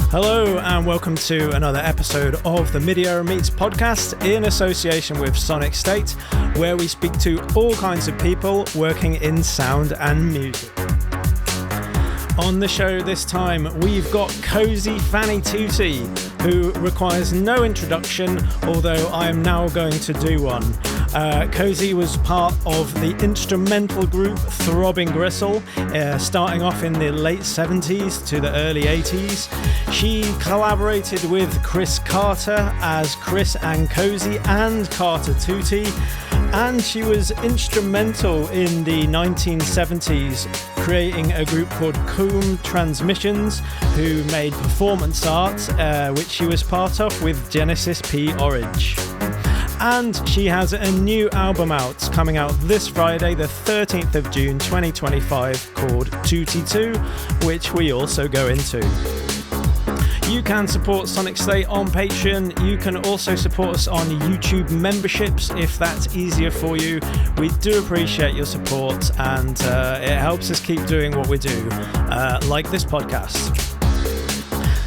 Hello and welcome to another episode of the Midierror Meets podcast in association with Sonic State, where we speak to all kinds of people working in sound and music. On the show this time, we've got Cosey Fanni Tutti, who requires no introduction, although I am now going to do one. Cosey was part of the instrumental group Throbbing Gristle, starting off in the late 70s to the early 80s. She collaborated with Chris Carter as Chris and Cosey and CARTER TUTTI, and she was instrumental in the 1970s creating a group called COUM Transmissions, who made performance art, which she was part of with Genesis-P-Orridge. And she has a new album out, coming out this Friday, the 13th of June 2025, called Tutti 2, which we also go into. You can support Sonic State on Patreon. You can also support us on YouTube memberships if that's easier for you. We do appreciate your support, and it helps us keep doing what we do, like this podcast.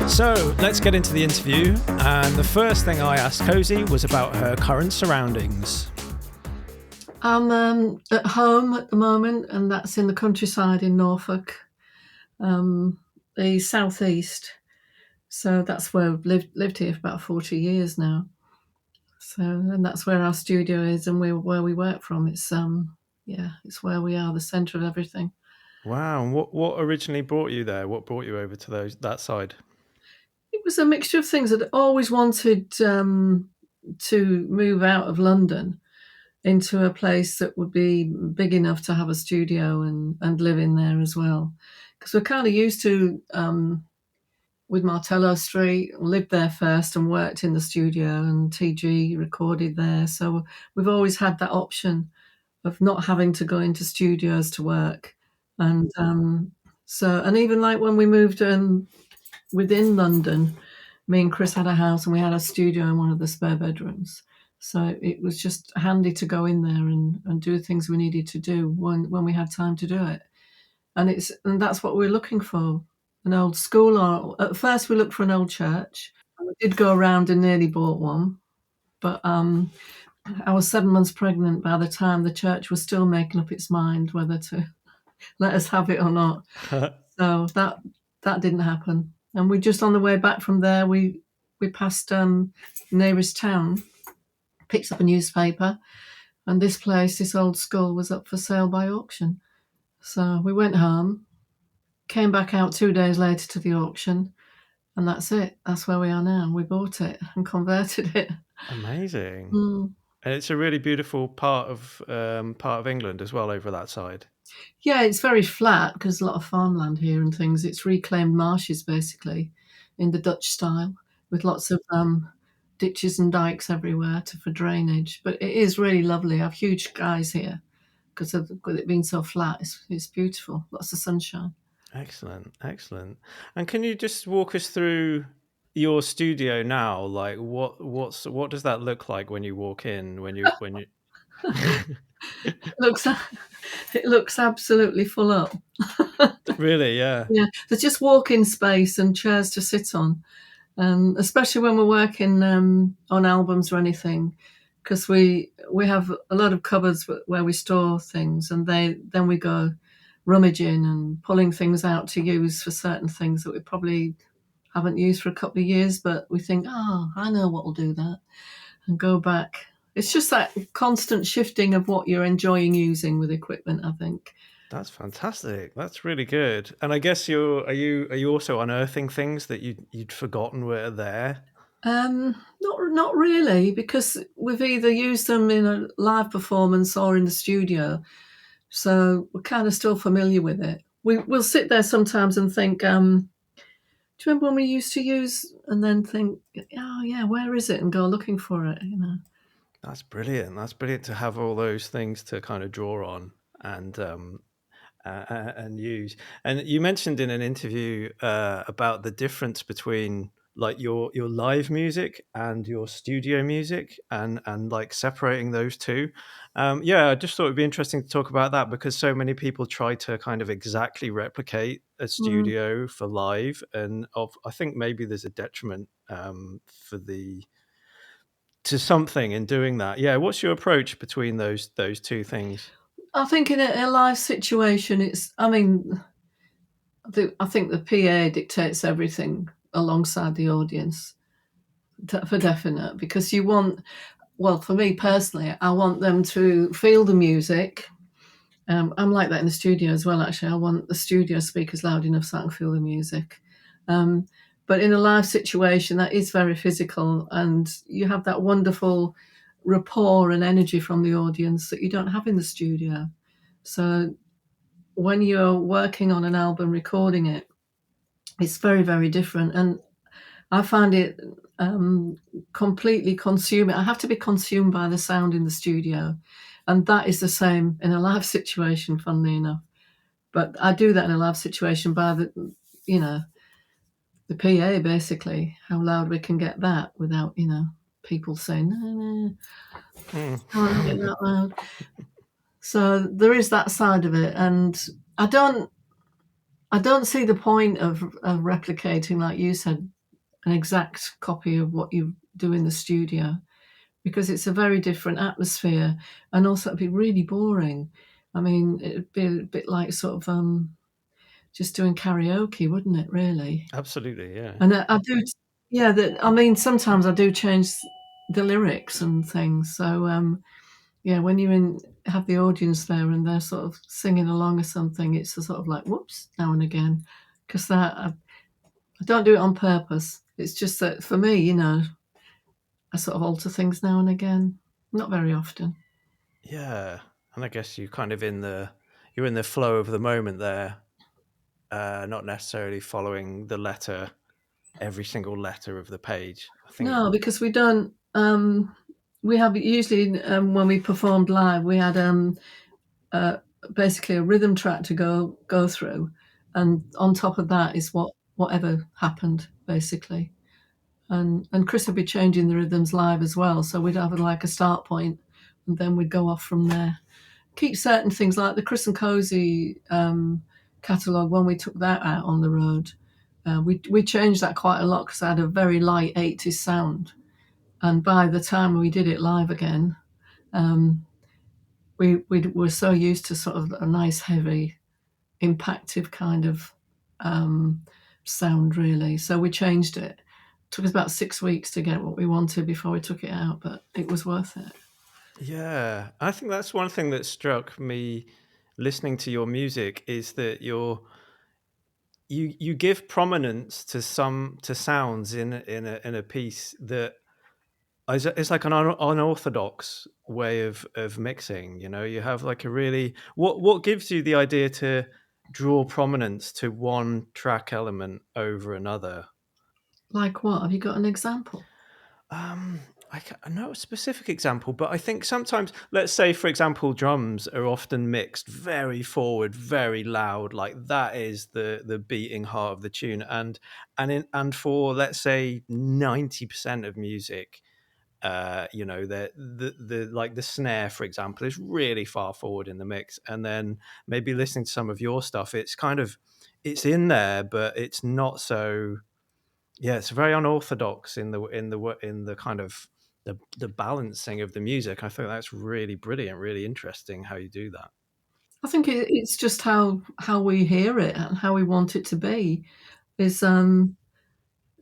So let's get into the interview, and the first thing I asked Cosey was about her current surroundings. I'm at home at the moment, and that's in the countryside in Norfolk, the southeast. So that's where I've lived here for about 40 years now. So, and that's where our studio is, and where we work from. It's it's where we are, the centre of everything. Wow, and what originally brought you there? What brought you over to that side? It was a mixture of things. I'd always wanted to move out of London into a place that would be big enough to have a studio and live in there as well. Because we're kind of used to, with Martello Street, lived there first and worked in the studio, and TG recorded there. So we've always had that option of not having to go into studios to work. And and even like when we moved within London, me and Chris had a house and we had a studio in one of the spare bedrooms. So it was just handy to go in there and do things we needed to do when we had time to do it. And that's what we're looking for, an old school. Or at first we looked for an old church. We did go around and nearly bought one. But I was 7 months pregnant by the time the church was still making up its mind whether to let us have it or not. So that didn't happen. And we just on the way back from there, we passed nearest town, picked up a newspaper, and this old school was up for sale by auction. So we went home, came back out 2 days later to the auction, and that's it. That's where we are now. We bought it and converted it. Amazing. And it's a really beautiful part of England as well over that side. Yeah, it's very flat because there's a lot of farmland here and things. It's reclaimed marshes, basically, in the Dutch style, with lots of ditches and dikes everywhere for drainage. But it is really lovely. I have huge skies here because of it being so flat. It's beautiful. Lots of sunshine. Excellent. And can you just walk us through your studio now? Like, what does that look like when you walk in? When you It looks absolutely full up. Really, yeah. Yeah, there's just walk-in space and chairs to sit on, especially when we're working on albums or anything, because we have a lot of cupboards where we store things, and then we go rummaging and pulling things out to use for certain things that we probably haven't used for a couple of years, but we think, I know what will do that, and go back. It's just that constant shifting of what you're enjoying using with equipment, I think. That's fantastic. That's really good. And I guess are you also unearthing things that you'd forgotten were there? Not really, because we've either used them in a live performance or in the studio, so we're kind of still familiar with it. We'll sit there sometimes and think, do you remember when we used to use, and then think, oh yeah, where is it, and go looking for it, you know. That's brilliant. That's brilliant to have all those things to kind of draw on and use. And you mentioned in an interview about the difference between like your live music and your studio music, and like separating those two. Yeah, I just thought it'd be interesting to talk about that, because so many people try to kind of exactly replicate a Mm. studio for live, and I think maybe there's a detriment for to something in doing that. Yeah, what's your approach between those two things? I think in a live situation, I mean, I think the PA dictates everything alongside the audience, for definite, because you want, well, for me personally, I want them to feel the music. I'm like that in the studio as well, actually. I want the studio speakers loud enough so I can feel the music. Um, but in a live situation, that is very physical, and you have that wonderful rapport and energy from the audience that you don't have in the studio. So when you're working on an album, recording it, it's very, very different. And I find it completely consuming. I have to be consumed by the sound in the studio. And that is the same in a live situation, funnily enough. But I do that in a live situation by the PA, basically, how loud we can get that without, people saying, no, can't have it that loud. So there is that side of it. And I don't see the point of replicating, like you said, an exact copy of what you do in the studio, because it's a very different atmosphere, and also it'd be really boring. I mean, it'd be a bit like sort of just doing karaoke, wouldn't it, really? Absolutely, yeah. And I do, yeah, I mean, sometimes I do change the lyrics and things. So, yeah, when have the audience there and they're sort of singing along or something, it's a sort of like, whoops, now and again, because I don't do it on purpose. It's just that for me, I sort of alter things now and again, not very often. Yeah, and I guess you're kind of you're in the flow of the moment there, not necessarily following the letter, every single letter of the page. I think. No, because we don't. We have usually when we performed live, we had uh, basically a rhythm track to go through, and on top of that is whatever happened basically. And Chris would be changing the rhythms live as well, so we'd have like a start point, and then we'd go off from there. Keep certain things like the Chris and Cosey catalogue. When we took that out on the road, we changed that quite a lot because I had a very light 80s sound. And by the time we did it live again, we were so used to sort of a nice, heavy, impactive kind of sound, really. So we changed it. It took us about 6 weeks to get what we wanted before we took it out, but it was worth it. Yeah, I think that's one thing that struck me listening to your music, is that you give prominence to sounds in a piece that it's like an unorthodox way of mixing. You have like a really, what gives you the idea to draw prominence to one track element over another? Like what? Have you got an example? Um, I know a specific example, but I think sometimes, let's say, for example, drums are often mixed very forward, very loud, like that is the beating heart of the tune, and for, let's say, 90% of music, the like the snare, for example, is really far forward in the mix, and then maybe listening to some of your stuff, it's in there, but it's not so. Yeah, it's very unorthodox in the kind of the balancing of the music. I think that's really brilliant, really interesting how you do that. I think it's just how we hear it and how we want it to be. Is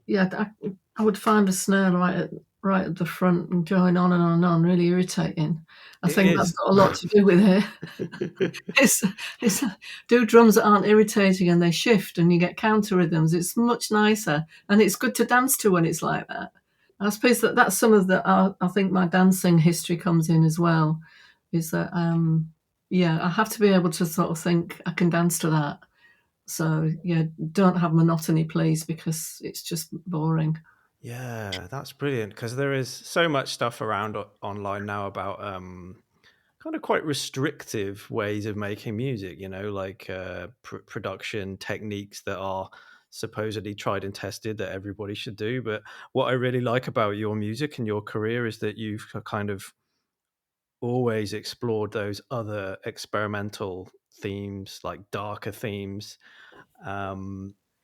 Yeah, I would find a snare right at the front and going on and on and on, really irritating. I It think that's is. got a lot to do with it. It's it's Do drums that aren't irritating and they shift and you get counter rhythms. It's much nicer, and it's good to dance to when it's like that. I suppose that's some of the I think my dancing history comes in as well. Is that yeah, I have to be able to sort of think I can dance to that. So yeah, don't have monotony, please, because it's just boring. Yeah, that's brilliant, because there is so much stuff around online now about kind of quite restrictive ways of making music, like production techniques that are supposedly tried and tested that everybody should do. But what I really like about your music and your career is that you've kind of always explored those other experimental themes, like darker themes.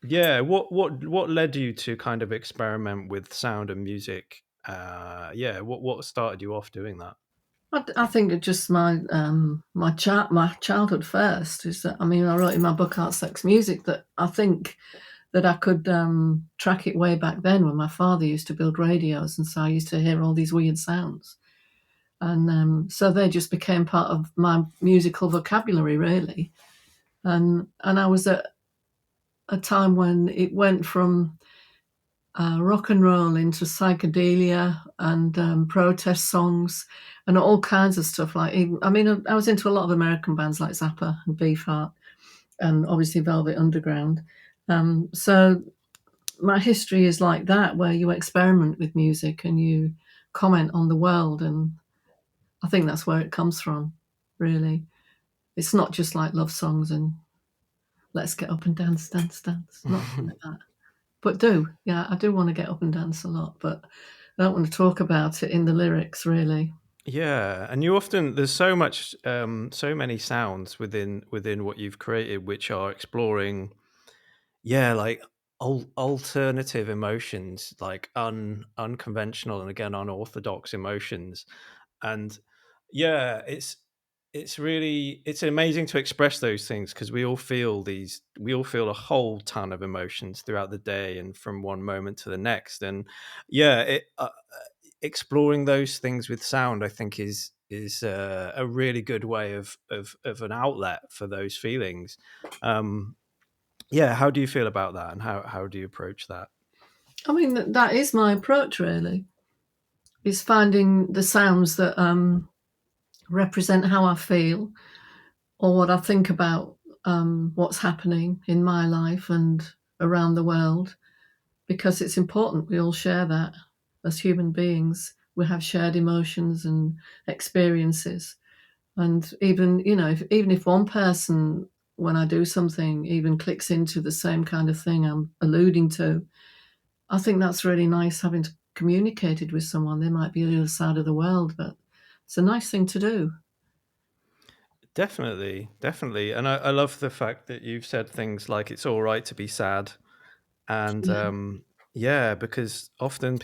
Yeah, what led you to kind of experiment with sound and music? Yeah, what started you off doing that? I think it just my childhood first is that, I mean, I wrote in my book Art, Sex, Music that I think that I could track it way back then when my father used to build radios, and so I used to hear all these weird sounds, and so they just became part of my musical vocabulary, really. And I was at a time when it went from rock and roll into psychedelia and protest songs and all kinds of stuff. Like, even, I mean, I was into a lot of American bands like Zappa and Beefheart and obviously Velvet Underground. So my history is like that, where you experiment with music and you comment on the world, and I think that's where it comes from, really. It's not just like love songs and let's get up and dance, dance, dance. Not like that. But I do want to get up and dance a lot, but I don't want to talk about it in the lyrics, really. Yeah, and you often there's so much, so many sounds within what you've created, which are exploring, yeah, like alternative emotions, like unconventional and again unorthodox emotions, and yeah, it's amazing to express those things because we all feel a whole ton of emotions throughout the day and from one moment to the next, and yeah, exploring those things with sound, I think, is a really good way of an outlet for those feelings. Um, yeah, how do you feel about that, and how do you approach that? I mean, that is my approach, really, is finding the sounds that represent how I feel or what I think about what's happening in my life and around the world, because it's important we all share that as human beings. We have shared emotions and experiences. And even, even if one person, when I do something, even clicks into the same kind of thing I'm alluding to, I think that's really nice, having communicated with someone. They might be on the other side of the world, but it's a nice thing to do. Definitely, definitely, and I love the fact that you've said things like it's all right to be sad, and Yeah. yeah, because often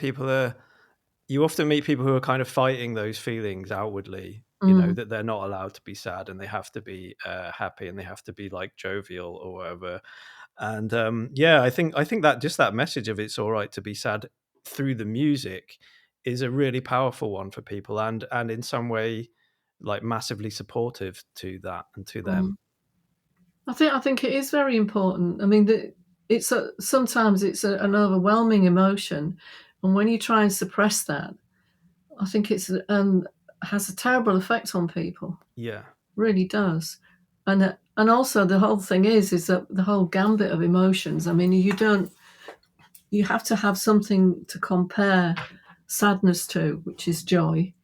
you often meet people who are kind of fighting those feelings outwardly, Mm, that they're not allowed to be sad and they have to be happy and they have to be like jovial or whatever. And yeah, I think that just that message of it's all right to be sad through the music is a really powerful one for people, and in some way like massively supportive to that and to mm. them. I think it is very important. I mean, sometimes it's an overwhelming emotion, and when you try and suppress that, I think it's has a terrible effect on people. Yeah. Really does. And also the whole thing is that the whole gambit of emotions. I mean, you have to have something to compare sadness to, which is joy.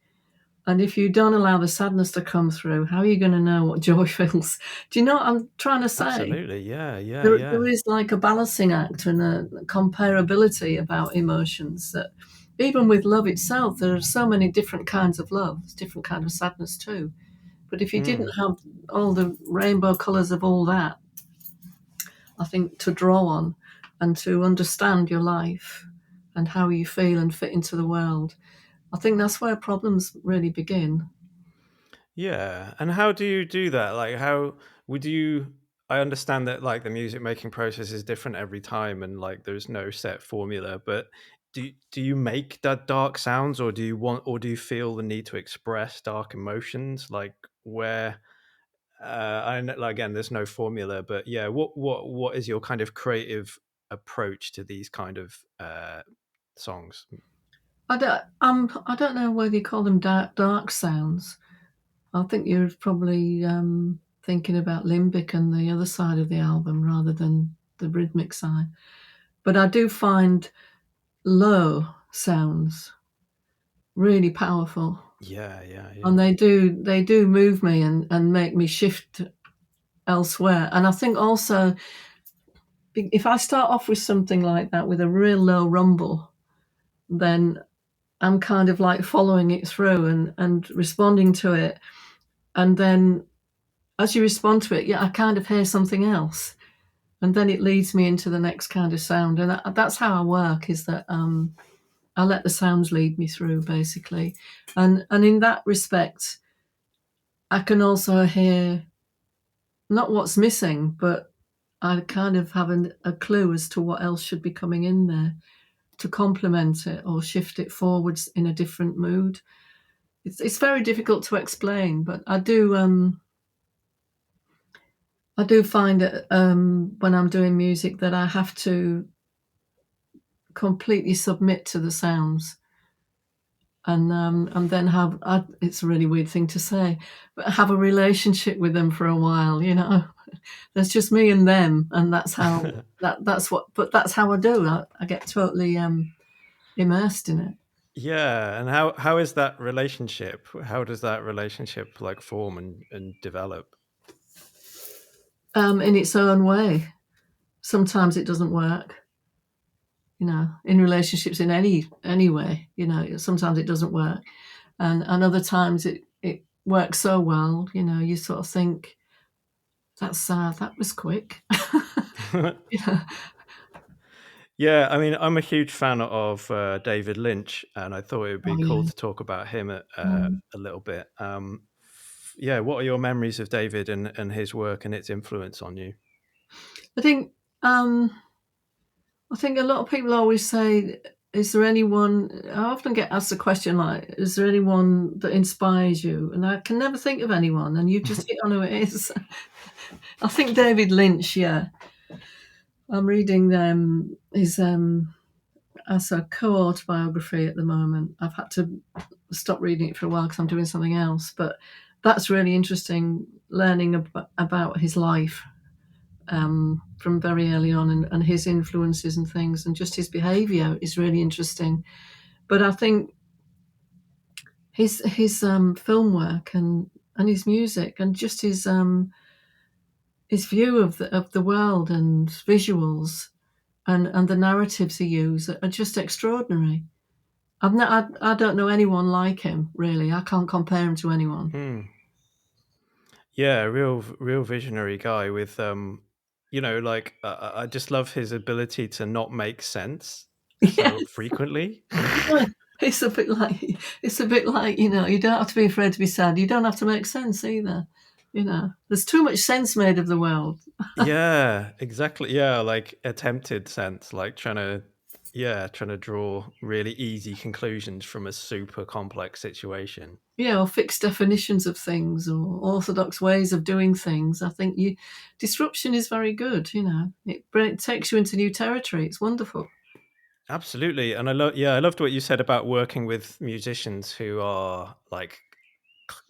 And if you don't allow the sadness to come through, how are you going to know what joy feels? Do you know what I'm trying to say? Absolutely. Yeah, yeah, There yeah. is like a balancing act and a comparability about emotions, that even with love itself, there are so many different kinds of love. There's different kind of sadness too. But if you didn't Mm. have all the rainbow colours of all that, I think, to draw on and to understand your life and how you feel and fit into the world, I think that's where problems really begin. Yeah, and how do you do that? Like, how would you? I understand that like the music making process is different every time, and like there's no set formula. But do you make that dark sounds, or do you feel the need to express dark emotions? Like where? I know, like, again, there's no formula, but yeah, what is your kind of creative approach to these kind of songs? I don't know whether you call them dark sounds. I think you're probably thinking about limbic and the other side of the album rather than the rhythmic side. But I do find low sounds really powerful, Yeah, yeah, yeah. and they do move me and make me shift elsewhere. And I think also if I start off with something like that with a real low rumble, then I'm kind of like following it through and responding to it. And then as you respond to it, I kind of hear something else. And then it leads me into the next kind of sound. And that's how I work, is that I let the sounds lead me through, basically. And in that respect, I can also hear not what's missing, but I kind of have a clue as to what else should be coming in there to complement it or shift it forwards in a different mood. It's very difficult to explain, but I do find that when I'm doing music that I have to completely submit to the sounds, and then it's a really weird thing to say, but have a relationship with them for a while. There's just me and them, and that's how that's how I do. I get totally immersed in it. Yeah, and how is that relationship? How does that relationship like form and develop? In its own way. Sometimes it doesn't work. In relationships in any way. Sometimes it doesn't work, and other times it works so well. You sort of think that was quick. Yeah, I mean, I'm a huge fan of David Lynch, and I thought it would be cool to talk about him a little bit. Yeah, what are your memories of David and his work and its influence on you? I think a lot of people always say, is there anyone, I often get asked the question like, is there anyone that inspires you? And I can never think of anyone, and you just hit on who it is. I think David Lynch, yeah. I'm reading his as a co-autobiography at the moment. I've had to stop reading it for a while because I'm doing something else, but that's really interesting, learning about his life from very early on, and his influences and things, and just his behaviour is really interesting. But I think his film work and his music and just his view of the world and visuals and the narratives he uses are just extraordinary. I don't know anyone like him, really. I can't compare him to anyone. Yeah, real visionary guy with like I just love his ability to not make sense so frequently. Yeah. It's a bit like you don't have to be afraid to be sad. You don't have to make sense either. There's too much sense made of the world. Yeah, exactly. Yeah, like attempted sense, like trying to draw really easy conclusions from a super complex situation. Or fixed definitions of things or orthodox ways of doing things. I think disruption is very good. It takes you into new territory. It's wonderful. Absolutely, and I loved what you said about working with musicians who are like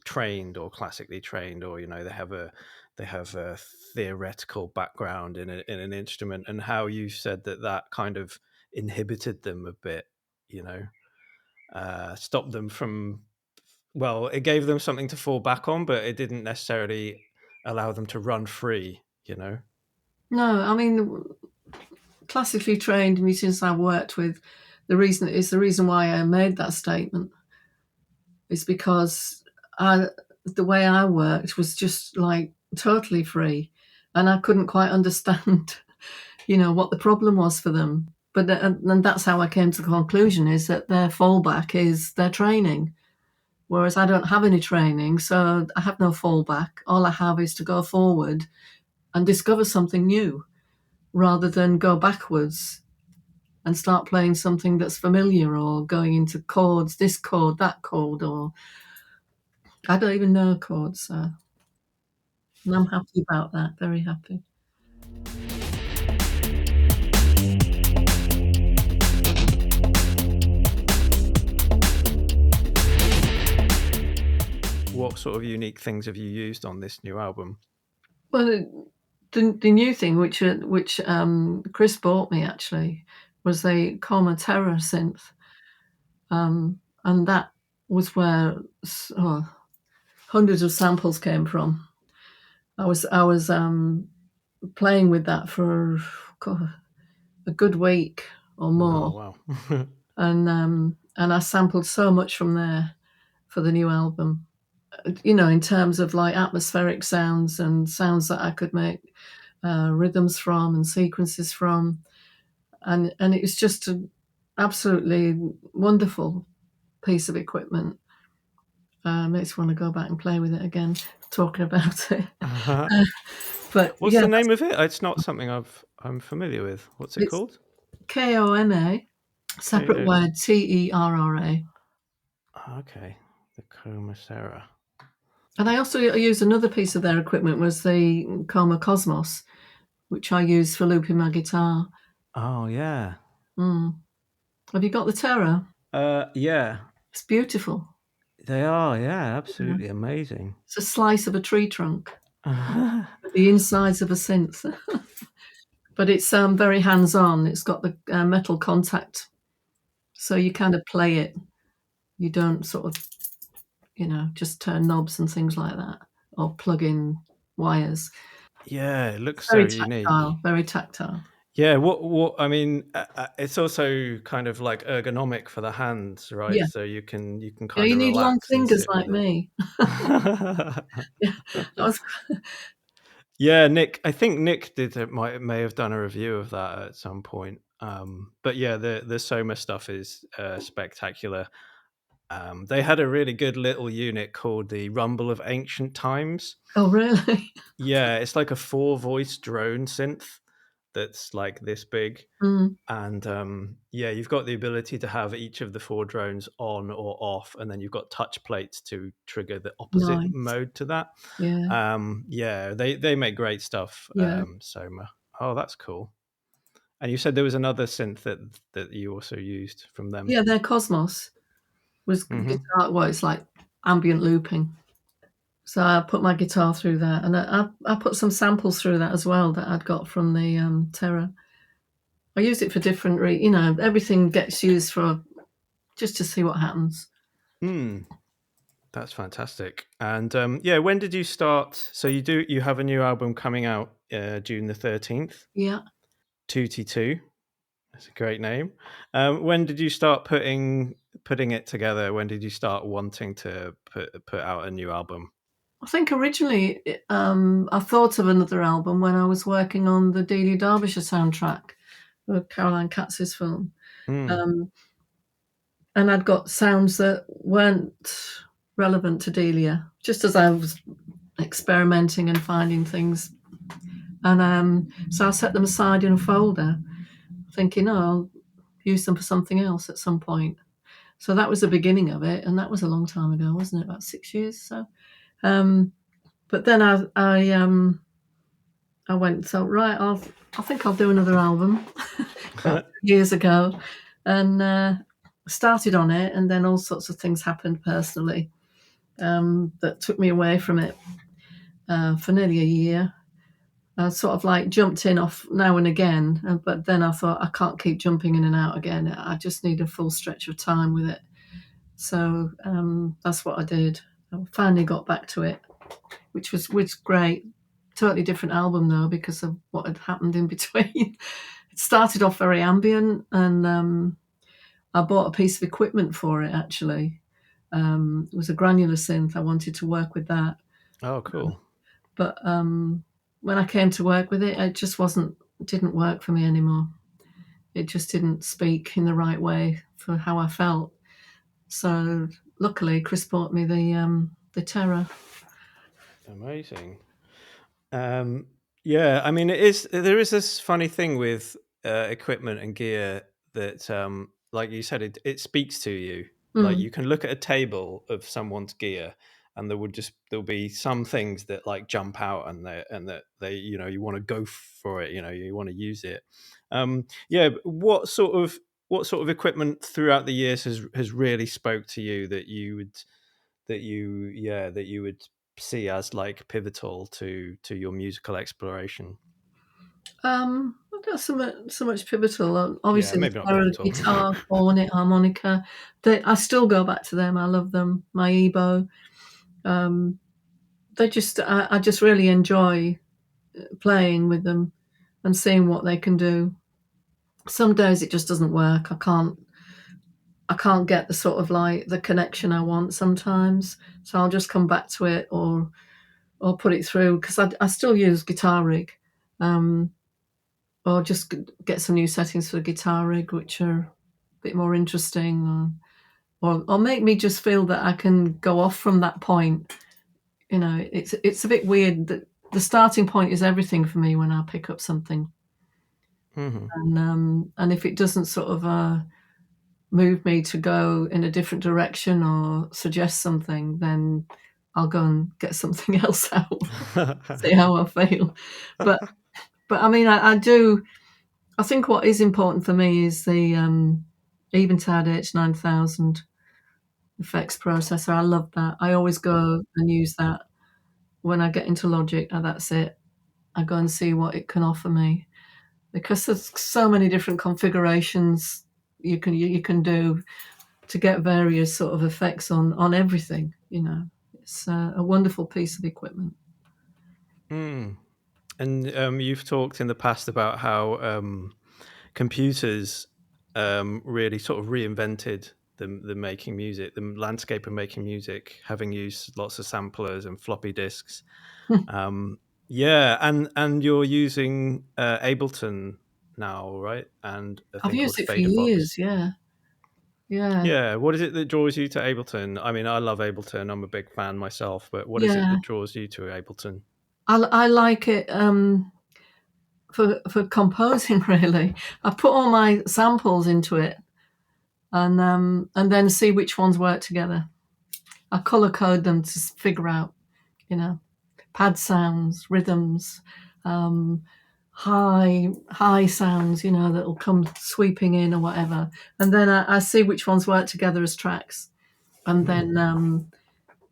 trained or classically trained, or they have a theoretical background in an instrument, and how you said that kind of inhibited them a bit, stopped them from, well, it gave them something to fall back on, but it didn't necessarily allow them to run free. No, I mean, classically trained musicians I've worked with, the reason why I made that statement is because the way I worked was just like totally free, and I couldn't quite understand, what the problem was for them. But and that's how I came to the conclusion, is that their fallback is their training, whereas I don't have any training, so I have no fallback. All I have is to go forward and discover something new, rather than go backwards and start playing something that's familiar, or going into chords, this chord, that chord, or I don't even know chords. So and I'm happy about that, very happy. What sort of unique things have you used on this new album? Well, the new thing, which Chris bought me actually, was the COUM Terror synth, and that was where hundreds of samples came from. I was playing with that for a good week or more. Oh wow. And I sampled so much from there for the new album. In terms of like atmospheric sounds and sounds that I could make rhythms from and sequences from, and it was just an absolutely wonderful piece of equipment. Makes me want to go back and play with it again, talking about it. But What's the name of it? It's not something I'm familiar with. What's it called? COMA, separate word, TERRA. Okay, the Chromacera. And I also used another piece of their equipment, was the Coma Cosmos, which I use for looping my guitar. Oh yeah. Have you got the Terra? Yeah. It's beautiful. They are, yeah, absolutely amazing. It's a slice of a tree trunk, the insides of a synth. But it's very hands-on. It's got the metal contact, so you kind of play it. You don't sort of, just turn knobs and things like that, or plug in wires. Yeah, it looks Very so unique. tactile, very tactile. Yeah, what I mean, it's also kind of like ergonomic for the hands, right? Yeah. So you can Yeah, kind you of need long relax and fingers sit like with it. me. Yeah, that was Yeah, Nik. I think Nik may have done a review of that at some point. But yeah, the Soma stuff is spectacular. They had a really good little unit called the Rumble of Ancient Times. Oh, really? Yeah, it's like a 4-voice drone synth that's like this big. And yeah, you've got the ability to have each of the 4 drones on or off, and then you've got touch plates to trigger the opposite Nice. mode to that. Yeah. Yeah, they make great stuff. Yeah. Soma. Oh, that's cool. And you said there was another synth that you also used from them. Yeah, their Cosmos was guitar. Well, it's like ambient looping. So I put my guitar through that, and I put some samples through that as well that I'd got from the Terra. I used it for different everything gets used for just to see what happens. That's fantastic. And yeah, when did you start? So you have a new album coming out June the 13th. Yeah. Tutti 2. That's a great name. When did you start putting it together? When did you start wanting to put out a new album? I think originally I thought of another album when I was working on the Delia Derbyshire soundtrack for Caroline Katz's film. And I'd got sounds that weren't relevant to Delia, just as I was experimenting and finding things. And so I set them aside in a folder, thinking, I'll use them for something else at some point. So that was the beginning of it, and that was a long time ago, wasn't it? About 6 years. So, but then I went, so right, I think I'll do another album. About years ago, and started on it, and then all sorts of things happened personally that took me away from it for nearly a year. I sort of like jumped in off now and again, but then I thought I can't keep jumping in and out again. I just need a full stretch of time with it. So that's what I did. I finally got back to it, which was great. Totally different album though, because of what had happened in between. It started off very ambient, and I bought a piece of equipment for it actually. It was a granular synth. I wanted to work with that. Oh, cool. But when I came to work with it, it just didn't work for me anymore. It just didn't speak in the right way for how I felt. So luckily, Chris bought me the Terra. Amazing. Yeah, I mean, there is this funny thing with equipment and gear that, like you said, it speaks to you. Like you can look at a table of someone's gear, and there'll be some things that like jump out, and that they you want to go for it, you want to use it. Yeah, what sort of equipment throughout the years has really spoke to you that you would see as like pivotal to your musical exploration? Not so much pivotal. Yeah, Obviously, the maybe not Terra, pivotal. guitar, cornet, harmonica. I still go back to them. I love them. My Ebo. I just really enjoy playing with them and seeing what they can do. Some days it just doesn't work. I can't get the sort of like the connection I want sometimes, so I'll just come back to it or put it through, because I still use guitar rig, or just get some new settings for the guitar rig which are a bit more interesting, or make me just feel that I can go off from that point. You know, it's a bit weird that the starting point is everything for me when I pick up something. And if it doesn't sort of move me to go in a different direction or suggest something, then I'll go and get something else out, see how I feel. But I mean, I think what is important for me is the Eventide H9000 effects processor. I love that. I always go and use that when I get into Logic. That's it. I go and see what it can offer me, because there's so many different configurations you can do to get various sort of effects on everything. You know, it's a wonderful piece of equipment. And you've talked in the past about how computers really sort of reinvented the making music, the landscape of making music, having used lots of samplers and floppy disks. Yeah, and you're using Ableton now, right? And a I've thing called used it for Fader Box. years. Yeah. Yeah, what is it that draws you to Ableton? I mean, I love Ableton. I'm a big fan myself, but what is it Yeah. that draws you to Ableton? I like it for composing. Really, I put all my samples into it, and then see which ones work together. I color code them to figure out, you know, pad sounds, rhythms, high sounds, you know, that'll come sweeping in or whatever, and then I see which ones work together as tracks, and then.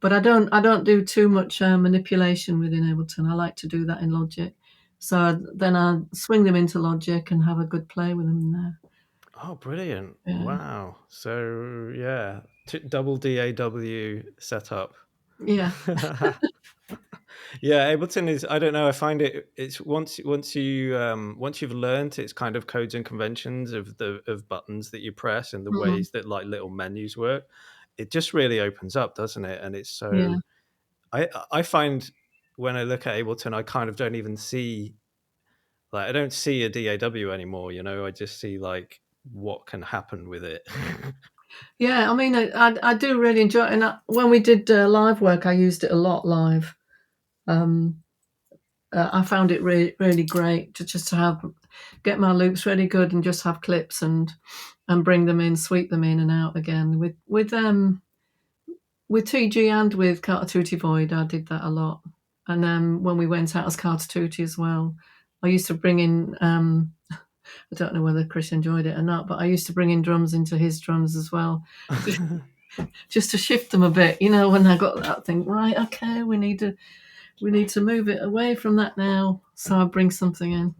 But I don't do too much manipulation within Ableton. I like to do that in Logic. So then I swing them into Logic and have a good play with them there. Oh, brilliant. Yeah. Wow. So, yeah, double DAW setup. Yeah. Yeah, Ableton is, I don't know, I find it's once you've learned its kind of codes and conventions of buttons that you press and the Mm. ways that like little menus work, it just really opens up, doesn't it? And it's Yeah. so I find when I look at Ableton, I kind of don't even see, like, I don't see a DAW anymore, you know, I just see like what can happen with it. Yeah. I mean, I do really enjoy it. And when we did live work, I used it a lot live. I found it really great to just get my loops really good and just have clips and bring them in, sweep them in and out again. With TG and with CARTER TUTTI VOID, I did that a lot. And then when we went out as CARTER TUTTI as well, I used to bring in, I don't know whether Chris enjoyed it or not, but I used to bring in drums into his drums as well, just to shift them a bit. You know, when I got that thing, right, okay, we need to move it away from that now. So I bring something in.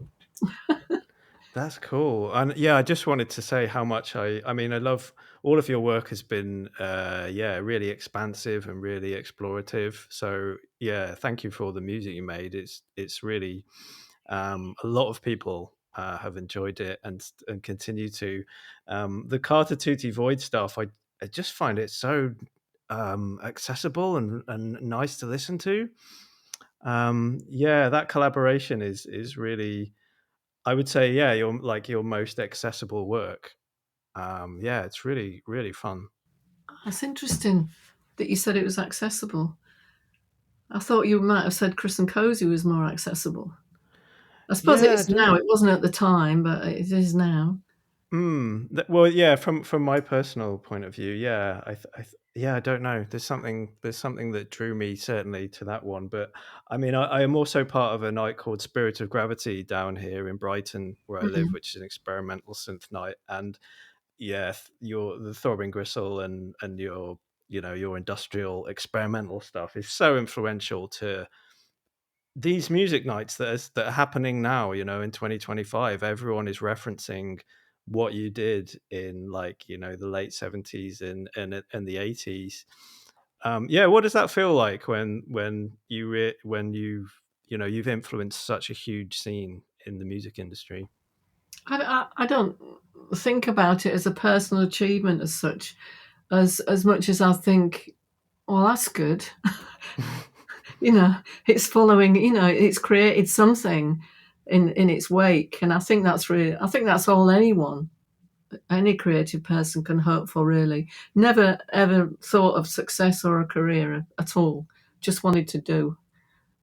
That's cool. And yeah, I just wanted to say how much I mean, I love all of your work has been, yeah, really expansive and really explorative. So yeah, thank you for all the music you made. It's really, a lot of people have enjoyed it and continue to. The Carter Tutti Void stuff, I just find it so accessible and nice to listen to. Yeah, that collaboration is really, I would say, yeah, your most accessible work. Yeah, it's really, really fun. That's interesting that you said it was accessible. I thought you might have said Chris and Cosey was more accessible. I suppose it Yeah, I is now. don't. It wasn't at the time, but it is now. Well, yeah, from my personal point of view, yeah, yeah, I don't know. There's something that drew me certainly to that one. But I mean, I am also part of a night called Spirit of Gravity down here in Brighton, where I live, Mm. which is an experimental synth night. And yeah, your the Throbbing Gristle and your, you know, your industrial experimental stuff is so influential to these music nights that are happening now, you know, in 2025. Everyone is referencing what you did in, like, you know, the late 70s and the 80s. Yeah, what does that feel like when you you've influenced such a huge scene in the music industry. I don't think about it as a personal achievement as such, as much as I think, well, that's good. It's following. It's created something in its wake, and I think that's all any creative person can hope for. Really, never ever thought of success or a career at all. Just wanted to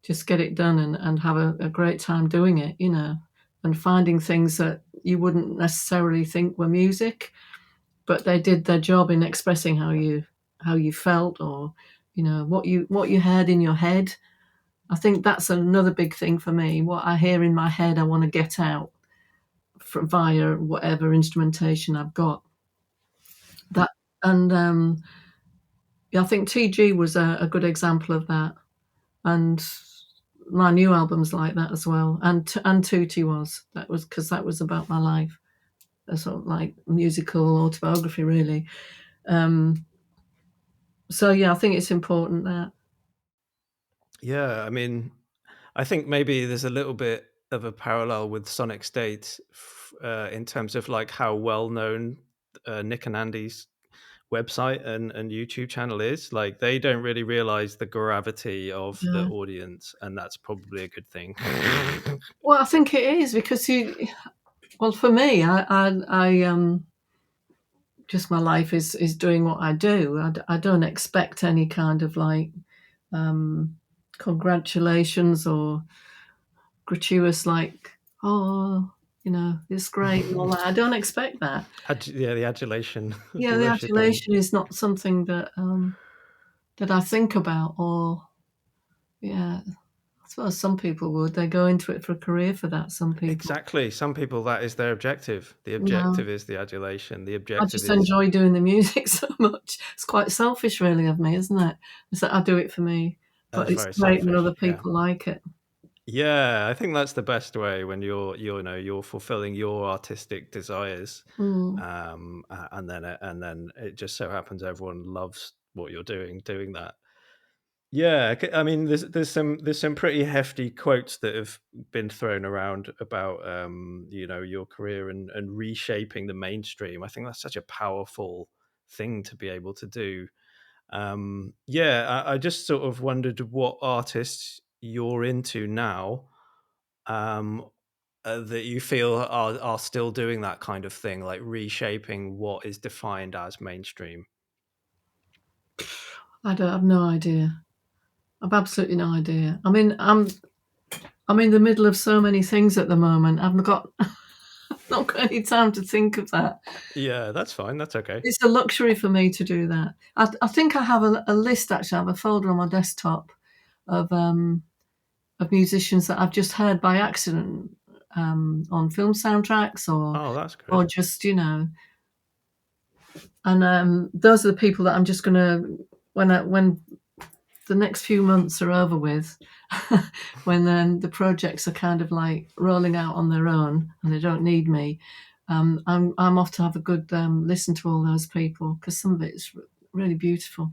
just get it done and have a great time doing it. And finding things that you wouldn't necessarily think were music, but they did their job in expressing how you felt, or what you heard in your head. I think that's another big thing for me. What I hear in my head, I want to get out via whatever instrumentation I've got. That and I think TG was a good example of that, and my new album's like that as well. And Tutti was because that was about my life, a sort of like musical autobiography, really. So yeah, I think it's important that. Yeah, I mean, I think maybe there's a little bit of a parallel with Sonic State in terms of like how well known Nick and Andy's website and YouTube channel is. Like, they don't really realize the gravity of the audience, and that's probably a good thing. Well, I think it is because for me, I just my life is doing what I do. I don't expect any kind of like congratulations or gratuitous like, oh, it's great and all that. I don't expect that. The adulation. Yeah, the adulation is not something that I think about, or I suppose some people would. They go into it for a career for that. Some people. Exactly. Some people, that is their objective. The objective is the adulation. The objective I just enjoy doing the music so much. It's quite selfish, really, of me, isn't it? It's that I do it for me, but it's great when other people like it. Yeah, I think that's the best way, when you're fulfilling your artistic desires, and then it just so happens everyone loves what you're doing that. Yeah, I mean, there's some pretty hefty quotes that have been thrown around about your career and reshaping the mainstream. I think that's such a powerful thing to be able to do. I just sort of wondered what artists you're into now, that you feel are still doing that kind of thing, like reshaping what is defined as mainstream. I have no idea. I've absolutely no idea. I mean, I'm in the middle of so many things at the moment. I've not got any time to think of that. Yeah, that's fine. That's okay. It's a luxury for me to do that. I think I have a list, actually. I have a folder on my desktop of musicians that I've just heard by accident on film soundtracks, Oh, that's good. or just and those are the people that I'm just gonna, when the next few months are over with, when then the projects are kind of like rolling out on their own and they don't need me, I'm off to have a good listen to all those people, because some of it is really beautiful,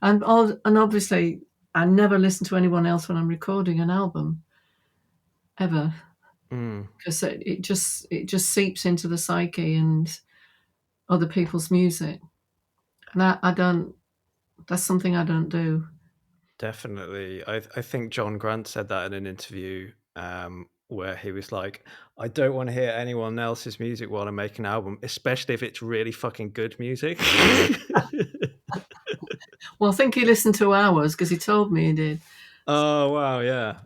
and obviously I never listen to anyone else when I'm recording an album ever, because it just seeps into the psyche and other people's music, and I don't. That's something I don't do. Definitely. I think John Grant said that in an interview, where he was like, I don't want to hear anyone else's music while I make an album, especially if it's really fucking good music. Well, I think he listened to ours because he told me he did. Oh, wow. Yeah.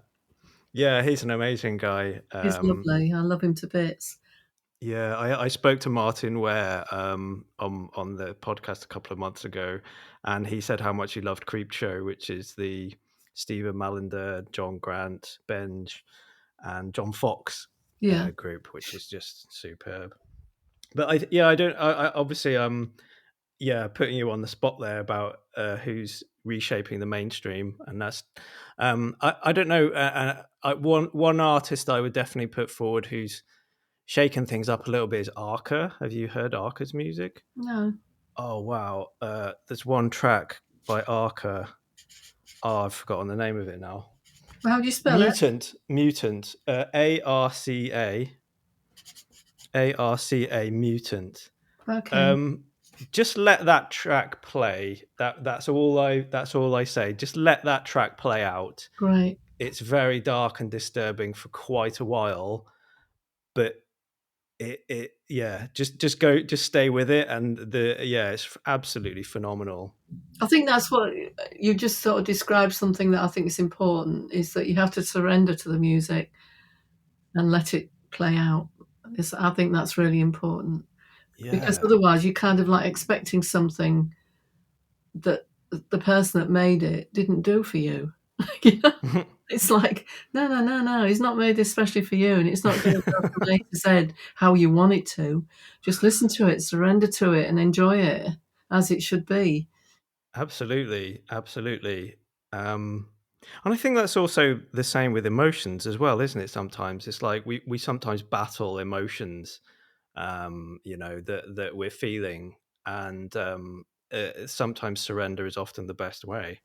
Yeah, he's an amazing guy. He's lovely. I love him to bits. Yeah, I spoke to Martin Ware on the podcast a couple of months ago, and he said how much he loved Creepshow, which is the Stephen Mallender, John Grant, Benj, and John Fox group, which is just superb. But I obviously putting you on the spot there about who's reshaping the mainstream, and that's I don't know, one artist I would definitely put forward who's shaken things up a little bit is Arca. Have you heard Arca's music? No. Oh wow, there's one track by Arca. Oh, I've forgotten the name of it now. How do you spell it? Mutant. ARCA, mutant. Okay, Um, just let that track play. That's all I say. Just let that track play out. great. It's very dark and disturbing for quite a while, but just stay with it, and it's absolutely phenomenal. I think that's what you just sort of described. Something that I think is important is that you have to surrender to the music and let it play out. I think that's really important, because Yeah. otherwise you're kind of like expecting something that the person that made it didn't do for you. You know? It's like, no, no, no, no. He's not made this especially for you, and it's not going to go from A to Z how you want it to. Just listen to it, surrender to it, and enjoy it as it should be. Absolutely, absolutely. And I think that's also the same with emotions as well, isn't it? Sometimes it's like we sometimes battle emotions, that we're feeling, and sometimes surrender is often the best way.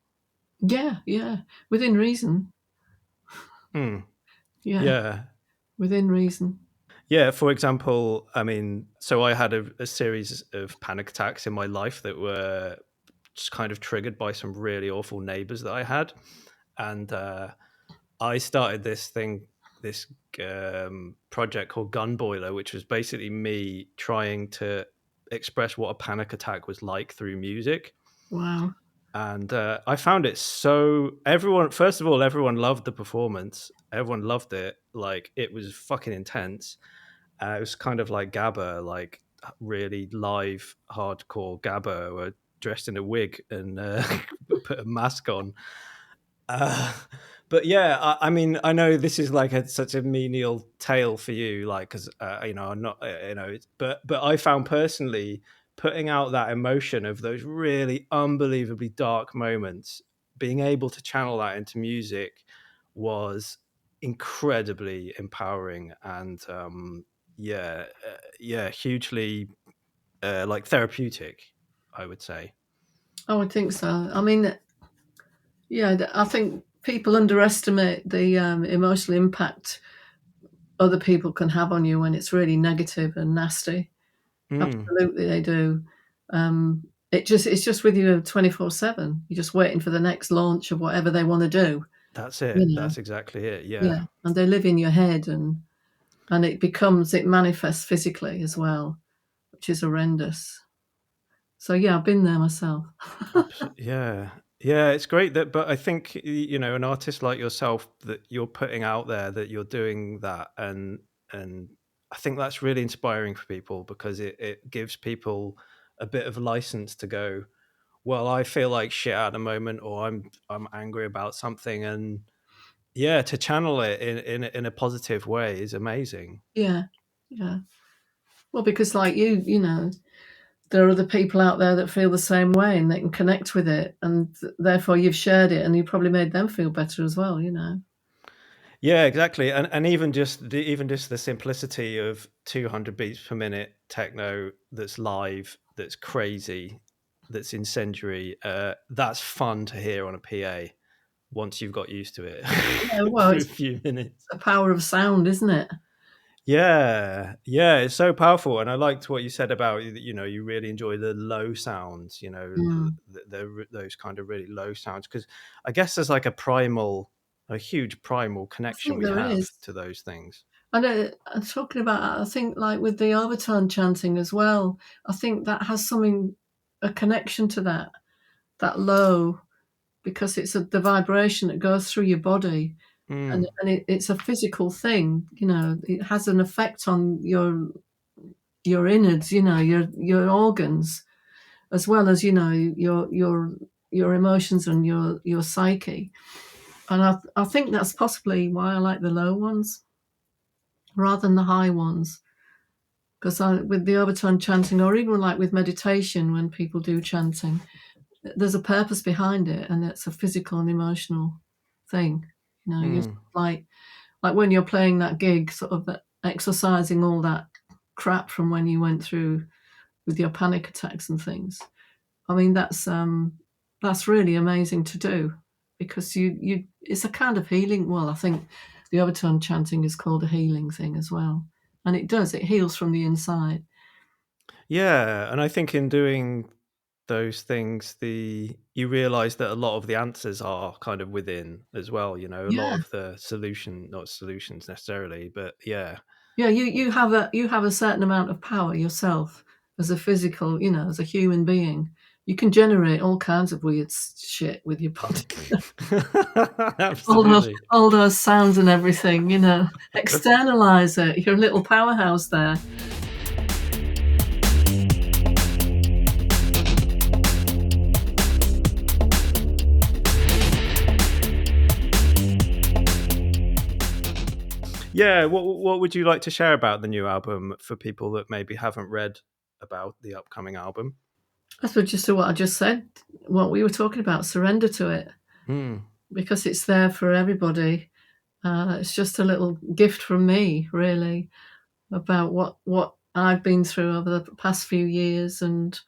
Yeah, yeah, within reason. Hmm. Yeah, Yeah. within reason. Yeah, for example, I mean, so I had a series of panic attacks in my life that were just kind of triggered by some really awful neighbors that I had. And I started this project called Gun Boiler, which was basically me trying to express what a panic attack was like through music. Wow. And I found it so everyone. First of all, everyone loved the performance. Everyone loved it. Like it was fucking intense. It was kind of like Gabba, like really live, hardcore Gabba, or dressed in a wig and put a mask on. Uh, but yeah, I mean, I know this is like such a menial tale for you, like because I'm not, but I found personally putting out that emotion of those really unbelievably dark moments, being able to channel that into music was incredibly empowering and hugely like therapeutic, I would say. I would think so. I mean, yeah, I think people underestimate the emotional impact other people can have on you when it's really negative and nasty. Mm, Absolutely, they do. It's just with you 24/7. You're just waiting for the next launch of whatever they want to do. that's You it. know, That's exactly it. yeah, Yeah. and they live in your head, and it manifests physically as well, which is horrendous. So yeah, I've been there myself. Yeah. Yeah, it's great that, but I think, an artist like yourself, that you're putting out there that you're doing that, and I think that's really inspiring for people because it gives people a bit of license to go, well, I feel like shit at the moment, or I'm angry about something, and yeah, to channel it in a positive way is amazing. Yeah, yeah. Well, because like you know, there are other people out there that feel the same way and they can connect with it, and therefore you've shared it, and you probably made them feel better as well. You know. Yeah, exactly, and even just the simplicity of 200 beats per minute techno that's live, that's crazy, that's incendiary. That's fun to hear on a PA once you've got used to it Yeah, well, for a it's few minutes. the power of sound, isn't it? Yeah, yeah, it's so powerful, and I liked what you said about you really enjoy the low sounds, Mm. those kind of really low sounds because I guess there's like a huge primal I connection think we there have is. to those things. I know. I'm talking about. I think like with the overtone chanting as well. I think that has a connection to that low, because it's the vibration that goes through your body, Mm, and it's a physical thing. You know, it has an effect on your innards. You know, your organs, as well as your emotions and your psyche. And I think that's possibly why I like the low ones rather than the high ones. Because with the overtone chanting, or even like with meditation, when people do chanting, there's a purpose behind it, and it's a physical and emotional thing. You know, you're mm. like when you're playing that gig, sort of exercising all that crap from when you went through with your panic attacks and things. I mean, that's really amazing to do, because it's a kind of healing. Well, I think the overtone chanting is called a healing thing as well, and it heals from the inside. Yeah, and I think in doing those things, you realize that a lot of the answers are kind of within as well. A lot Yeah, of the not solutions necessarily, but yeah. yeah. You have a certain amount of power yourself as a physical, as a human being. You can generate all kinds of weird shit with your body. Absolutely. All those sounds and everything, externalize it. You're a little powerhouse there. Yeah, what would you like to share about the new album for people that maybe haven't read about the upcoming album? That's just what I just said, what we were talking about, surrender to it. Because it's there for everybody. It's just a little gift from me, really, about what I've been through over the past few years. And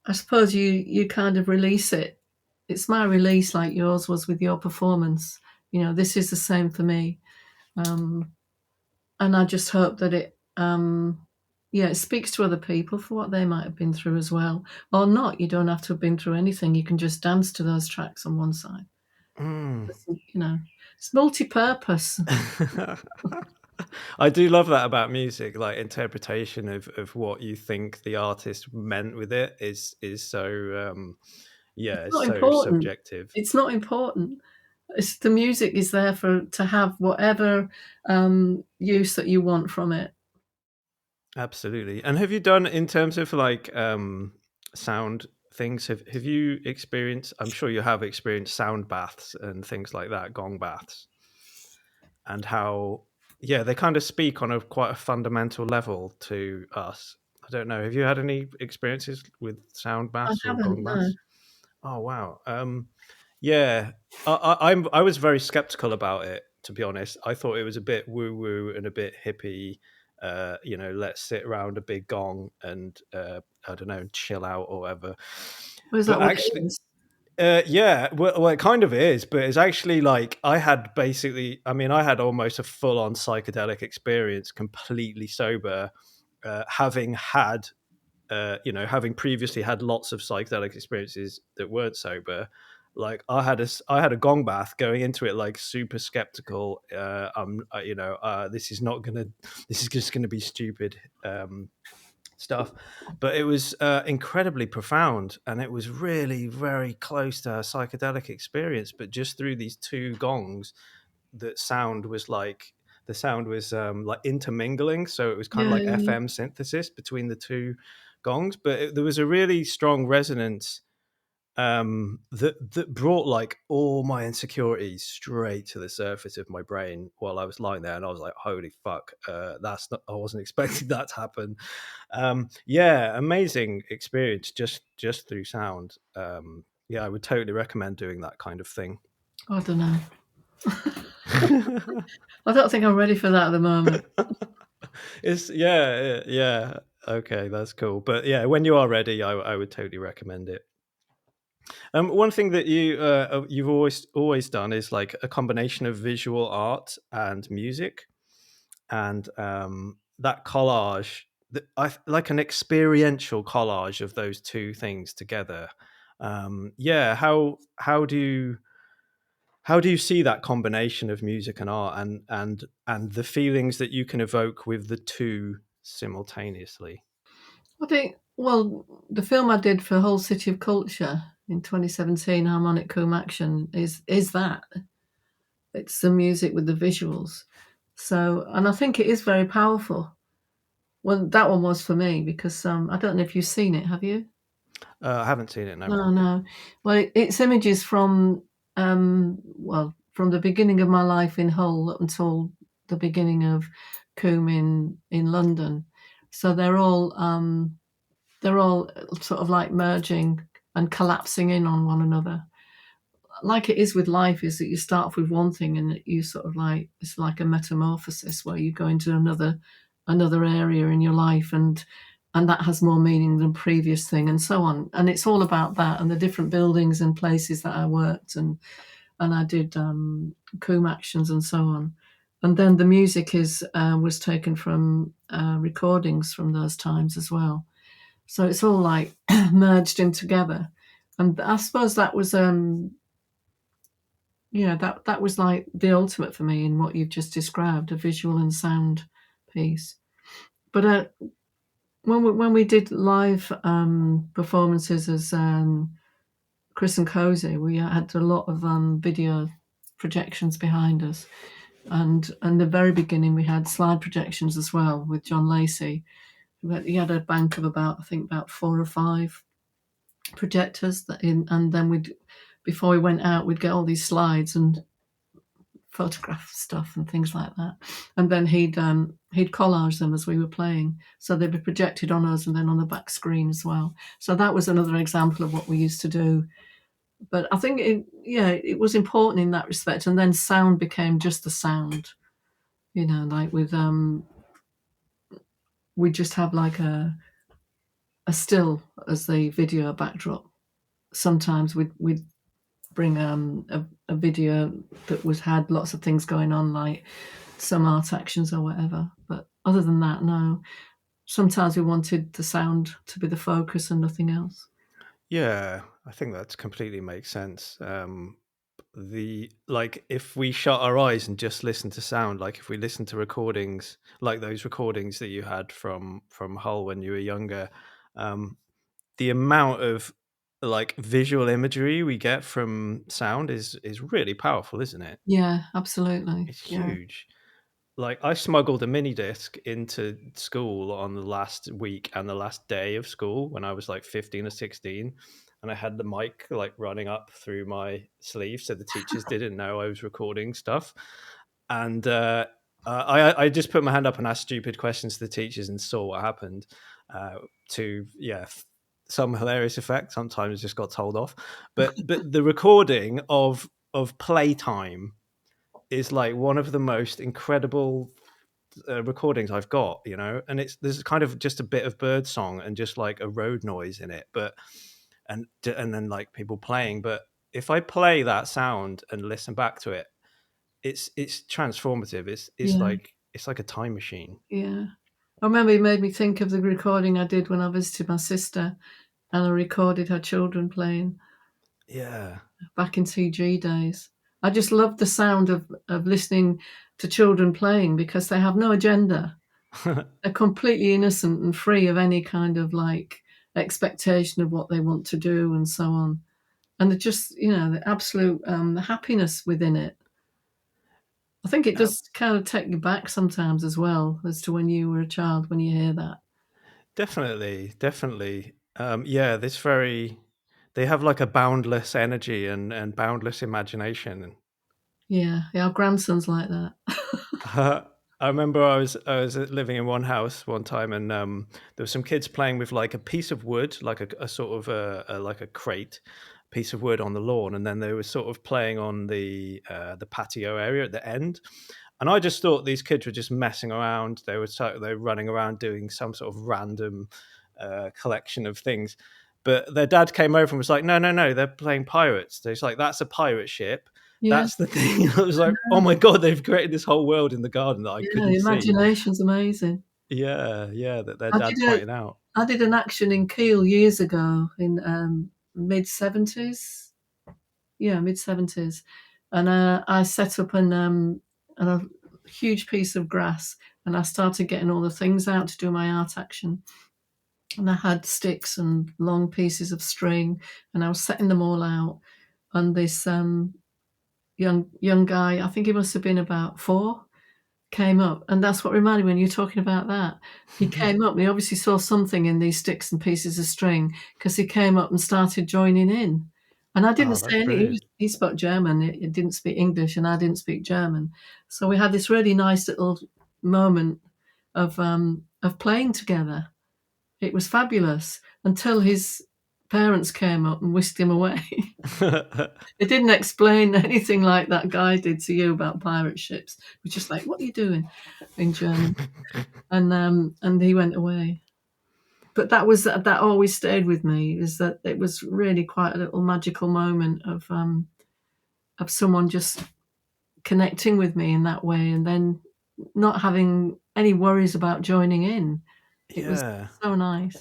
I suppose you kind of release it. It's my release, like yours was with your performance. This is the same for me. And I just hope that it speaks to other people for what they might have been through as well. Or not. You don't have to have been through anything. You can just dance to those tracks on one side. It's multi-purpose. I do love that about music, like interpretation of what you think the artist meant with it is so it's so important. subjective. It's not important. The music is there to have whatever use that you want from it. Absolutely. And have you done, in terms of like sound things, have you experienced, I'm sure you have experienced sound baths and things like that, gong baths, and how they kind of speak on quite a fundamental level to us. I don't know, have you had any experiences with sound baths or gong baths? No. Oh wow. I was very skeptical about it, to be honest. I thought it was a bit woo woo and a bit hippie. Let's sit around a big gong and I don't know, chill out or whatever. Is that what it is? Well, it kind of is, but it's actually like I had almost a full-on psychedelic experience, completely sober, having previously had lots of psychedelic experiences that weren't sober. Like I had a gong bath going into it, like super skeptical. This is just gonna be stupid stuff, but it was incredibly profound, and it was really very close to a psychedelic experience. But just through these two gongs, the sound was like intermingling, so it was kind of like FM synthesis between the two gongs, but there was a really strong resonance that brought like all my insecurities straight to the surface of my brain while I was lying there, and I was like, holy fuck, I wasn't expecting that to happen. Amazing experience just through sound. I would totally recommend doing that kind of thing. I don't know. I don't think I'm ready for that at the moment. Okay, that's cool. But yeah, when you are ready, I would totally recommend it. One thing that you've always done is like a combination of visual art and music, and that collage, I like an experiential collage of those two things together. How do you see that combination of music and art, and the feelings that you can evoke with the two simultaneously? I think, well, the film I did for Whole City of Culture in 2017, Harmonic COUM Action, is that. It's the music with the visuals. So, and I think it is very powerful. Well, that one was for me because I don't know if you've seen it. Have you? I haven't seen it, no. No. Well, it's images from from the beginning of my life in Hull up until the beginning of COUM in London. So they're all sort of like merging and collapsing in on one another. Like it is with life, is that you start off with one thing and you sort of like, it's like a metamorphosis where you go into another area in your life, and that has more meaning than previous thing, and so on. And it's all about that, and the different buildings and places that I worked, and and I did COUM actions and so on. And then the music was taken from recordings from those times as well. So it's all like merged in together. And I suppose that was that was like the ultimate for me in what you've just described, a visual and sound piece. But when we did live performances as Chris and Cosey, we had a lot of video projections behind us, and in the very beginning we had slide projections as well with John Lacey. He had a bank of about 4 or 5 projectors and then before we went out, we'd get all these slides and photograph stuff and things like that, and then he'd collage them as we were playing, so they'd be projected on us and then on the back screen as well. So that was another example of what we used to do. But I think it was important in that respect. And then sound became just the sound, like with we just have like a still as the video backdrop. Sometimes we'd bring a video that had lots of things going on, like some art actions or whatever. But other than that, no. Sometimes we wanted the sound to be the focus and nothing else. Yeah, I think that completely makes sense. If we shut our eyes and just listen to sound, like if we listen to recordings, like those recordings that you had from Hull when you were younger, the amount of like visual imagery we get from sound is really powerful, isn't it? Yeah, absolutely. It's huge. Like I smuggled a mini disc into school on the last week and the last day of school when I was like 15 or 16, and I had the mic like running up through my sleeve so the teachers didn't know I was recording stuff. And I just put my hand up and asked stupid questions to the teachers and saw what happened. Some hilarious effect. Sometimes just got told off, but the recording of playtime is like one of the most incredible recordings I've got, and there's kind of just a bit of bird song and just like a road noise in it, and then like people playing. But if I play that sound and listen back to it, it's transformative. It's like a time machine. Yeah. I remember it made me think of the recording I did when I visited my sister, and I recorded her children playing. Yeah. Back in CG days. I just loved the sound of listening to children playing because they have no agenda. They're completely innocent and free of any kind of like expectation of what they want to do and so on. And they're just, the absolute the happiness within it. I think it does kind of take you back sometimes as well as to when you were a child when you hear that. Definitely. They have like a boundless energy and boundless imagination. Yeah, our grandson's like that. I remember I was living in one house one time, and there were some kids playing with like a piece of wood, like a sort of like a crate piece of wood on the lawn, and then they were sort of playing on the patio area at the end. And I just thought these kids were just messing around. They were running around doing some sort of random collection of things. But their dad came over and was like, no, they're playing pirates. He's like, that's a pirate ship. Yeah. That's the thing. I was like, oh my God, they've created this whole world in the garden that I couldn't the see. imagination's amazing. Yeah, that their dad pointed out. I did an action in Kiel years ago in mid-70s. Yeah, mid-70s. And I set up a huge piece of grass, and I started getting all the things out to do my art action. And I had sticks and long pieces of string, and I was setting them all out. And this young guy, I think he must have been about 4, came up, and that's what reminded me when you're talking about that. He came up and he obviously saw something in these sticks and pieces of string, because he came up and started joining in. And I didn't say anything. He spoke German. He didn't speak English, and I didn't speak German. So we had this really nice little moment of playing together. It was fabulous until his parents came up and whisked him away. It didn't explain anything like that guy did to you about pirate ships. It was just like, what are you doing in German? And he went away. But that always stayed with me, is that it was really quite a little magical moment of someone just connecting with me in that way, and then not having any worries about joining in. It was so nice.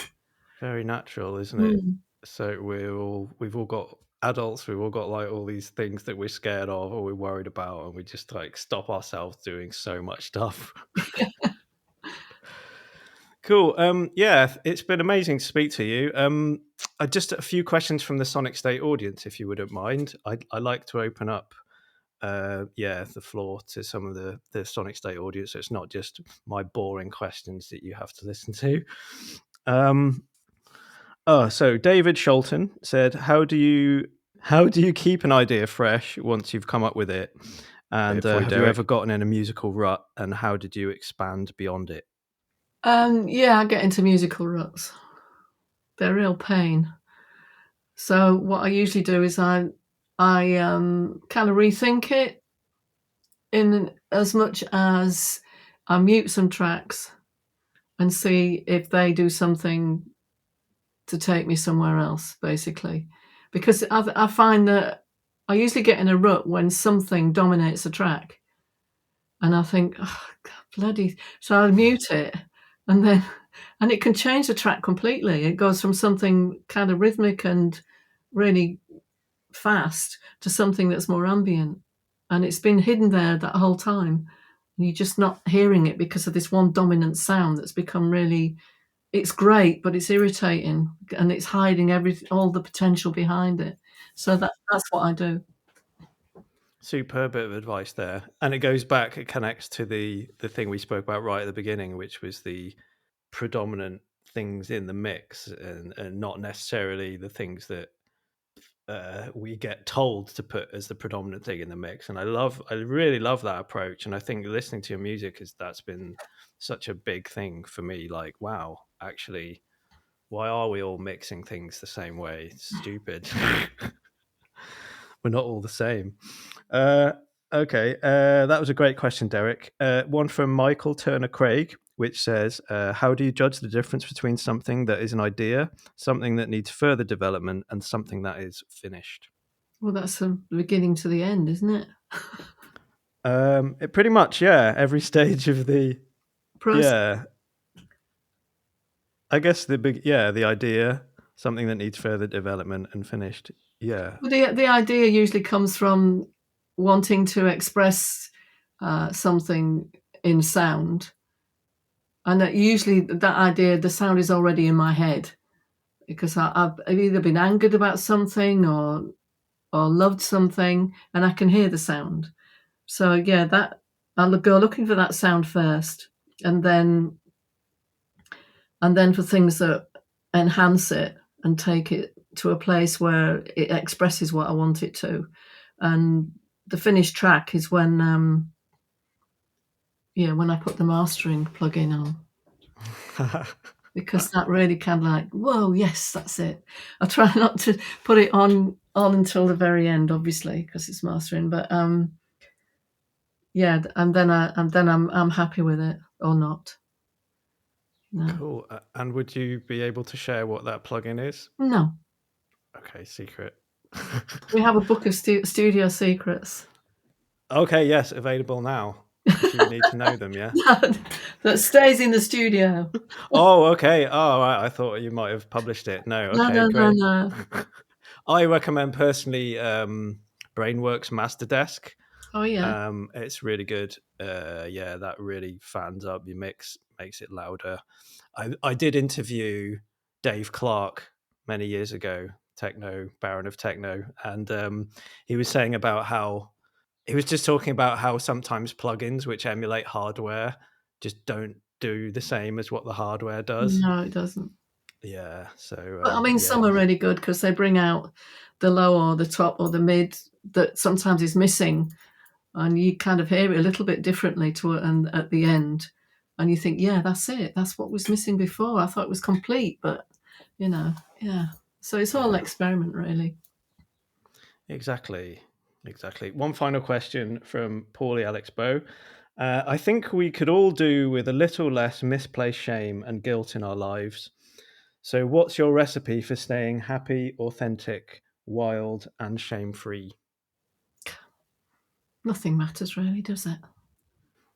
Very natural, isn't it? Mm. So we've all got adults, we've all got like all these things that we're scared of or we're worried about, and we just like stop ourselves doing so much stuff. Cool. Yeah, it's been amazing to speak to you. Just a few questions from the Sonic State audience, if you wouldn't mind. I like to open up the floor to some of the Sonic State audience, so it's not just my boring questions that you have to listen to. So David Sholton said, how do you keep an idea fresh once you've come up with it? And have you ever gotten in a musical rut, and how did you expand beyond it? I get into musical ruts. They're a real pain. So what I usually do is I kind of rethink it, in as much as I mute some tracks and see if they do something to take me somewhere else, basically. Because I find that I usually get in a rut when something dominates a track. And I think, oh, God, bloody... So I mute it, and it can change the track completely. It goes from something kind of rhythmic and really fast to something that's more ambient. And it's been hidden there that whole time. And you're just not hearing it because of this one dominant sound that's become really... It's great, but it's irritating, and it's hiding all the potential behind it. So that's what I do. Superb bit of advice there, and it goes back. It connects to the thing we spoke about right at the beginning, which was the predominant things in the mix, and not necessarily the things that we get told to put as the predominant thing in the mix. And I really love that approach. And I think listening to your music that's been such a big thing for me. Like, wow, actually, why are we all mixing things the same way? It's stupid. We're not all the same. Okay, that was a great question, Derek. One from Michael Turner Craig, which says, how do you judge the difference between something that is an idea, something that needs further development, and something that is finished? Well, that's from the beginning to the end, isn't it? It pretty much, yeah. Every stage of the process. Yeah. I guess the idea, something that needs further development, and finished. Yeah. Well, the idea usually comes from wanting to express something in sound, and that usually that idea, the sound is already in my head, because I've either been angered about something or loved something, and I can hear the sound. So yeah, that I'll go looking for that sound first, and then for things that enhance it and take it to a place where it expresses what I want it to. And the finished track is when I put the mastering plugin on. Because that really kind of like, whoa, yes, that's it. I try not to put it on until the very end, obviously, because it's mastering. But and then I'm happy with it or not. No. Cool. And would you be able to share what that plugin is? No. Okay, secret. We have a book of studio secrets. Okay, yes, available now. If you need to know them, yeah. That stays in the studio. Oh, okay. Oh, right. I thought you might have published it. No, okay, great. No. I recommend personally Brainworks Master Desk. Oh yeah. It's really good. That really fans up your mix, makes it louder. I did interview Dave Clark many years ago, Baron of Techno, and he was saying about how he was just talking about how sometimes plugins which emulate hardware just don't do the same as what the hardware does. No, it doesn't. Yeah, so but I mean, some are really good because they bring out the low or the top or the mid that sometimes is missing, and you kind of hear it a little bit differently and at the end, and you think, yeah, that's it. That's what was missing before. I thought it was complete, but yeah. So it's all experiment, really. Exactly. One final question from Paulie Alex Bow. I think we could all do with a little less misplaced shame and guilt in our lives. So what's your recipe for staying happy, authentic, wild, and shame-free? Nothing matters really, does it?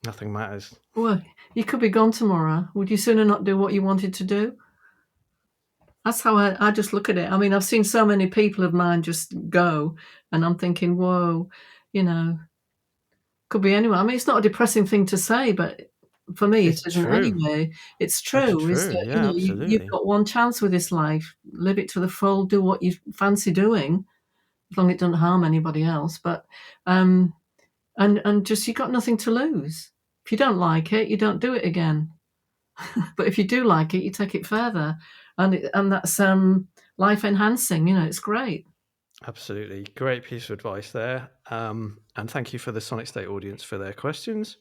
Nothing matters. Well, you could be gone tomorrow. Would you sooner not do what you wanted to do? That's how I just look at it. I mean, I've seen so many people of mine just go, and I'm thinking, whoa, could be anyone. I mean, it's not a depressing thing to say, but for me, it isn't anyway. It's true. Is that, Yeah, absolutely. you've got one chance with this life. Live it to the full. Do what you fancy doing, as long as it doesn't harm anybody else. But and just you've got nothing to lose. If you don't like it, you don't do it again. But if you do like it, you take it further, and that's life enhancing. It's great. Absolutely. Great piece of advice there. And thank you for the Sonic State audience for their questions.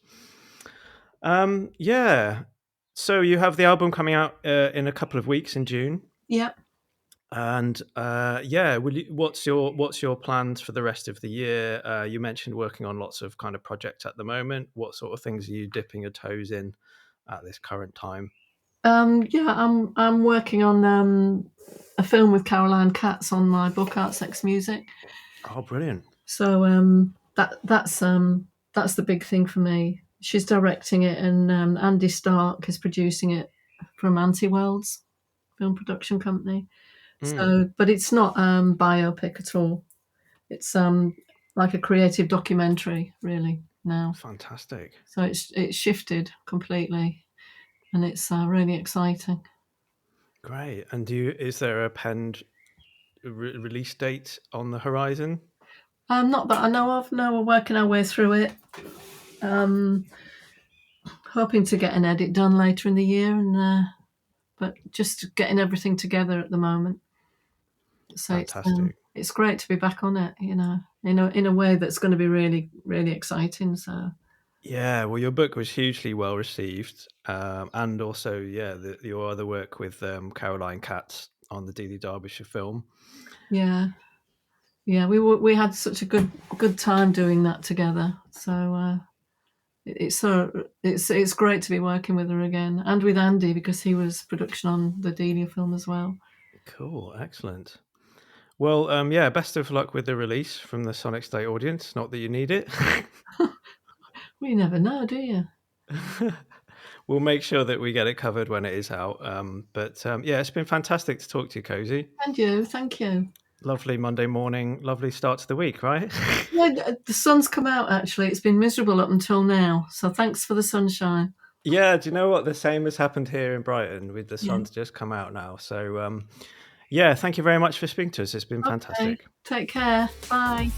Yeah. So you have the album coming out in a couple of weeks in June. Yeah. And what's your plans for the rest of the year? You mentioned working on lots of kind of projects at the moment. What sort of things are you dipping your toes in at this current time? I'm working on a film with Caroline Katz on my book Art, Sex, Music. Oh, brilliant! So that's the big thing for me. She's directing it, and Andy Stark is producing it from Anti-Worlds film production company. So, but it's not biopic at all. It's like a creative documentary, really, now. Fantastic. So it's shifted completely, and it's really exciting. Great. And is there a penned release date on the horizon? Not that I know of. No, we're working our way through it. Hoping to get an edit done later in the year, but just getting everything together at the moment. So fantastic. It's great to be back on it, in a way that's going to be really, really exciting. So. Yeah, well, your book was hugely well received, and also, your other work with Caroline Katz on the Delia Derbyshire film. Yeah, we had such a good time doing that together. So it's great to be working with her again, and with Andy, because he was production on the Delia film as well. Cool, excellent. Well, best of luck with the release from the Sonic State audience. Not that you need it. Well, you never know, do you? We'll make sure that we get it covered when it is out. It's been fantastic to talk to you, Cosey. And you, thank you. Lovely Monday morning, lovely start to the week, right? Yeah, the sun's come out, actually. It's been miserable up until now, so thanks for the sunshine. Yeah, do you know what? The same has happened here in Brighton, with the sun's just come out now. So, thank you very much for speaking to us. It's been fantastic. Take care. Bye.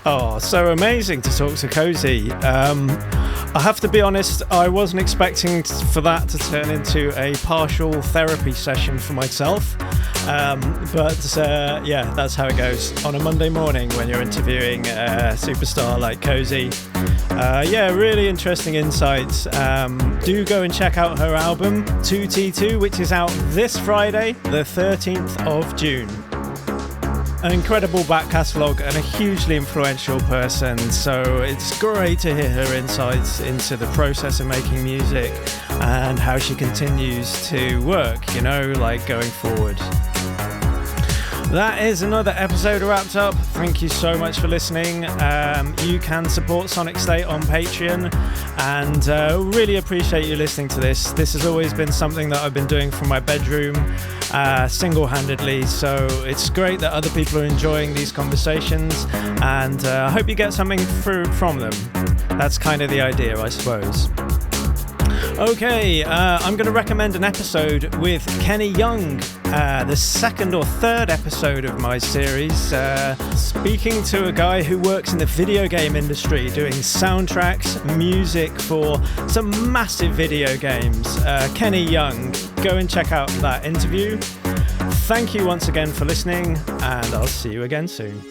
Oh, so amazing to talk to Cosey. I have to be honest, I wasn't expecting for that to turn into a partial therapy session for myself. That's how it goes on a Monday morning when you're interviewing a superstar like Cosey. Really interesting insights. Do go and check out her album, 2T2, which is out this Friday, the 13th of June. An incredible back catalogue and a hugely influential person, so it's great to hear her insights into the process of making music and how she continues to work, going forward. That is another episode wrapped up. Thank you so much for listening. You can support Sonic State on Patreon, and really appreciate you listening to this. This has always been something that I've been doing from my bedroom single-handedly, so it's great that other people are enjoying these conversations, and I hope you get something from them. That's kind of the idea, I suppose. Okay, I'm going to recommend an episode with Kenny Young, the second or third episode of my series, speaking to a guy who works in the video game industry, doing soundtracks, music for some massive video games. Kenny Young, go and check out that interview. Thank you once again for listening, and I'll see you again soon.